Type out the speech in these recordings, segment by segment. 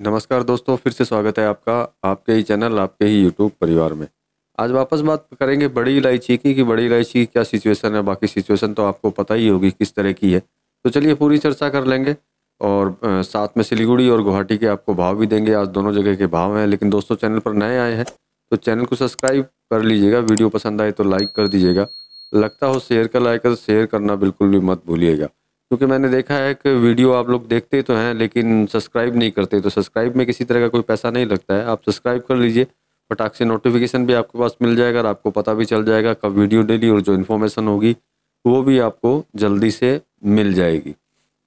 नमस्कार दोस्तों, फिर से स्वागत है आपका आपके ही चैनल, आपके ही यूट्यूब परिवार में। आज वापस बात करेंगे बड़ी इलायची की कि बड़ी इलायची की क्या सिचुएशन है। बाकी सिचुएशन तो आपको पता ही होगी किस तरह की है। तो चलिए पूरी चर्चा कर लेंगे और साथ में सिलीगुड़ी और गुवाहाटी के आपको भाव भी देंगे। आज दोनों जगह के भाव हैं। लेकिन दोस्तों, चैनल पर नए आए हैं तो चैनल को सब्सक्राइब कर लीजिएगा। वीडियो पसंद आए तो लाइक कर दीजिएगा। लगता हो शेयर का लाइक तो शेयर करना बिल्कुल भी मत भूलिएगा, क्योंकि मैंने देखा है कि वीडियो आप लोग देखते तो हैं लेकिन सब्सक्राइब नहीं करते। तो सब्सक्राइब में किसी तरह का कोई पैसा नहीं लगता है। आप सब्सक्राइब कर लीजिए, फटाक से नोटिफिकेशन भी आपके पास मिल जाएगा और आपको पता भी चल जाएगा कब वीडियो डेली, और जो इन्फॉर्मेशन होगी वो भी आपको जल्दी से मिल जाएगी।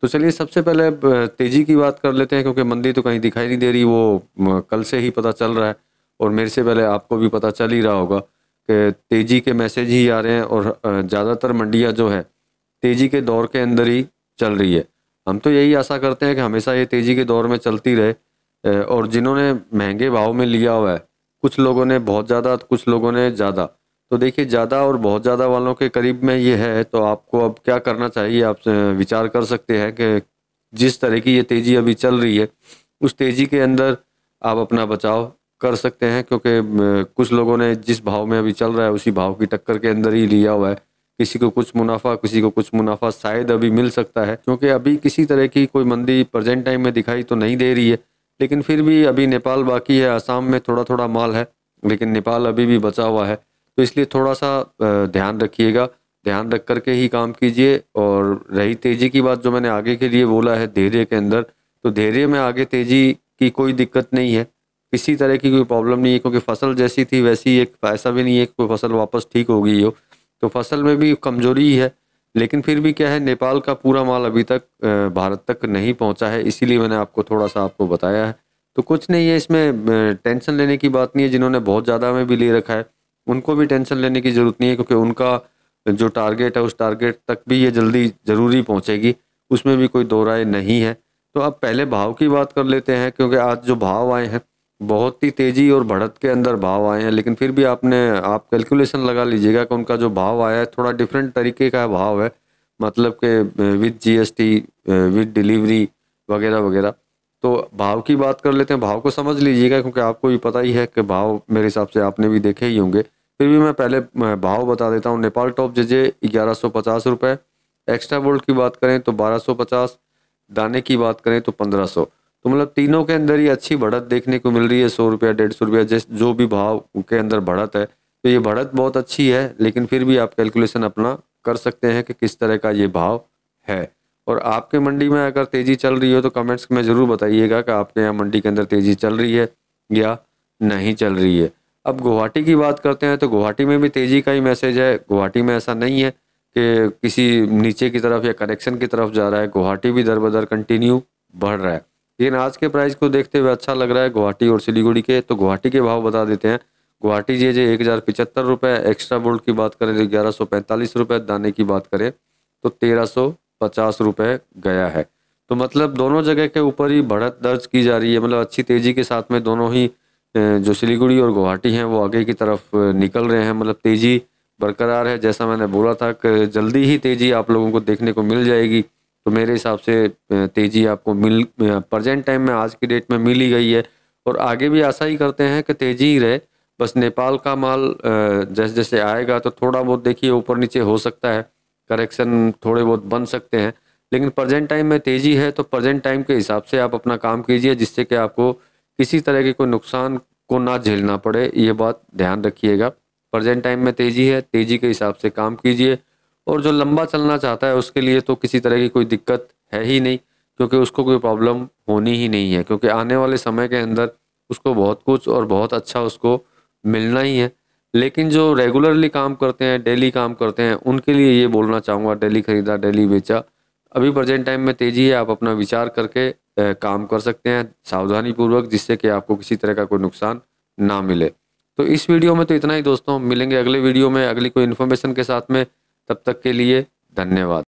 तो चलिए सबसे पहले तेज़ी की बात कर लेते हैं, क्योंकि मंदी तो कहीं दिखाई नहीं दे रही। वो कल से ही पता चल रहा है और मेरे से पहले आपको भी पता चल ही रहा होगा कि तेज़ी के मैसेज ही आ रहे हैं। और ज़्यादातर मंडियाँ जो है तेज़ी के दौर के अंदर ही चल रही है। हम तो यही आशा करते हैं कि हमेशा ये तेज़ी के दौर में चलती रहे। और जिन्होंने महंगे भाव में लिया हुआ है, कुछ लोगों ने बहुत ज़्यादा, कुछ लोगों ने ज़्यादा। तो देखिए, ज़्यादा और बहुत ज़्यादा वालों के करीब में ये है, तो आपको अब क्या करना चाहिए। आप विचार कर सकते हैं कि जिस तरह की ये तेज़ी अभी चल रही है, उस तेज़ी के अंदर आप अपना बचाव कर सकते हैं। क्योंकि कुछ लोगों ने जिस भाव में अभी चल रहा है उसी भाव की टक्कर के अंदर ही लिया हुआ है। किसी को कुछ मुनाफा, किसी को कुछ मुनाफा शायद अभी मिल सकता है, क्योंकि अभी किसी तरह की कोई मंदी प्रेजेंट टाइम में दिखाई तो नहीं दे रही है। लेकिन फिर भी अभी नेपाल बाकी है, असम में थोड़ा थोड़ा माल है, लेकिन नेपाल अभी भी बचा हुआ है। तो इसलिए थोड़ा सा ध्यान रखिएगा, ध्यान रख करके ही काम कीजिए। और रही तेज़ी की बात, जो मैंने आगे के लिए बोला है धैर्य के अंदर, तो धैर्य में आगे तेज़ी की कोई दिक्कत नहीं है, किसी तरह की कोई प्रॉब्लम नहीं है। क्योंकि फसल जैसी थी वैसी, एक ऐसा भी नहीं है कि कोई फसल वापस ठीक हो गई हो। तो फसल में भी कमजोरी ही है। लेकिन फिर भी क्या है, नेपाल का पूरा माल अभी तक भारत तक नहीं पहुंचा है, इसीलिए मैंने आपको थोड़ा सा आपको बताया है। तो कुछ नहीं है इसमें, टेंशन लेने की बात नहीं है। जिन्होंने बहुत ज़्यादा में भी ले रखा है उनको भी टेंशन लेने की ज़रूरत नहीं है, क्योंकि उनका जो टारगेट है उस टारगेट तक भी ये जल्दी ज़रूरी पहुँचेगी, उसमें भी कोई दो राय नहीं है। तो अब पहले भाव की बात कर लेते हैं, क्योंकि आज जो भाव आए हैं बहुत ही तेज़ी और बढ़त के अंदर भाव आए हैं। लेकिन फिर भी आप कैलकुलेशन लगा लीजिएगा कि उनका जो भाव आया है थोड़ा डिफरेंट तरीके का भाव है, मतलब कि विद जीएसटी, विद डिलीवरी वगैरह वगैरह। तो भाव की बात कर लेते हैं, भाव को समझ लीजिएगा, क्योंकि आपको भी पता ही है कि भाव मेरे हिसाब से आपने भी देखे ही होंगे। फिर भी मैं पहले भाव बता देता हूँ। नेपाल टॉप जेजे 1150 रुपये, एक्स्ट्रा बोल्ट की बात करें तो 1250, दाने की बात करें तो 1500। तो मतलब तीनों के अंदर ही अच्छी बढ़त देखने को मिल रही है। 100 रुपया, 150 रुपया, जिस जो भी भाव के अंदर बढ़त है, तो ये बढ़त बहुत अच्छी है। लेकिन फिर भी आप कैलकुलेशन अपना कर सकते हैं कि किस तरह का ये भाव है। और आपके मंडी में अगर तेज़ी चल रही हो तो कमेंट्स में ज़रूर बताइएगा कि आपके यहाँ मंडी के अंदर तेज़ी चल रही है या नहीं चल रही है। अब गुवाहाटी की बात करते हैं, तो गुवाहाटी में भी तेज़ी का ही मैसेज है। गुवाहाटी में ऐसा नहीं है कि किसी नीचे की तरफ या करेक्शन की तरफ जा रहा है। गुवाहाटी भी दर बदर कंटिन्यू बढ़ रहा है। लेकिन आज के प्राइस को देखते हुए अच्छा लग रहा है गुवाहाटी और सिलीगुड़ी के। तो गुवाहाटी के भाव बता देते हैं। गुवाहाटी जे 1075 रुपये, एक्स्ट्रा बोल्ट की बात करें तो 1145 रुपये, दाने की बात करें तो 1350 रुपये गया है। तो मतलब दोनों जगह के ऊपर ही बढ़त दर्ज की जा रही है। मतलब अच्छी तेज़ी के साथ में दोनों ही जो सिलीगुड़ी और गुवाहाटी हैं वो आगे की तरफ निकल रहे हैं। मतलब तेज़ी बरकरार है। जैसा मैंने बोला था कि जल्दी ही तेज़ी आप लोगों को देखने को मिल जाएगी। तो मेरे हिसाब से तेज़ी आपको प्रेजेंट टाइम में आज की डेट में मिल ही गई है। और आगे भी आशा ही करते हैं कि तेज़ी ही रहे। बस नेपाल का माल जैसे जैसे आएगा तो थोड़ा बहुत देखिए ऊपर नीचे हो सकता है, करेक्शन थोड़े बहुत बन सकते हैं। लेकिन प्रेजेंट टाइम में तेज़ी है, तो प्रेजेंट टाइम के हिसाब से आप अपना काम कीजिए, जिससे कि आपको किसी तरह के कोई नुकसान को ना झेलना पड़े। ये बात ध्यान रखिएगा। प्रेजेंट टाइम में तेज़ी है, तेज़ी के हिसाब से काम कीजिए। और जो लंबा चलना चाहता है उसके लिए तो किसी तरह की कोई दिक्कत है ही नहीं, क्योंकि उसको कोई प्रॉब्लम होनी ही नहीं है। क्योंकि आने वाले समय के अंदर उसको बहुत कुछ और बहुत अच्छा उसको मिलना ही है। लेकिन जो रेगुलरली काम करते हैं, डेली काम करते हैं, उनके लिए ये बोलना चाहूँगा, डेली खरीदा डेली बेचा। अभी प्रेजेंट टाइम में तेज़ी है, आप अपना विचार करके काम कर सकते हैं सावधानी पूर्वक, जिससे कि आपको किसी तरह का कोई नुकसान ना मिले। तो इस वीडियो में तो इतना ही दोस्तों। मिलेंगे अगले वीडियो में अगली कोई इन्फॉर्मेशन के साथ में। तब तक के लिए धन्यवाद।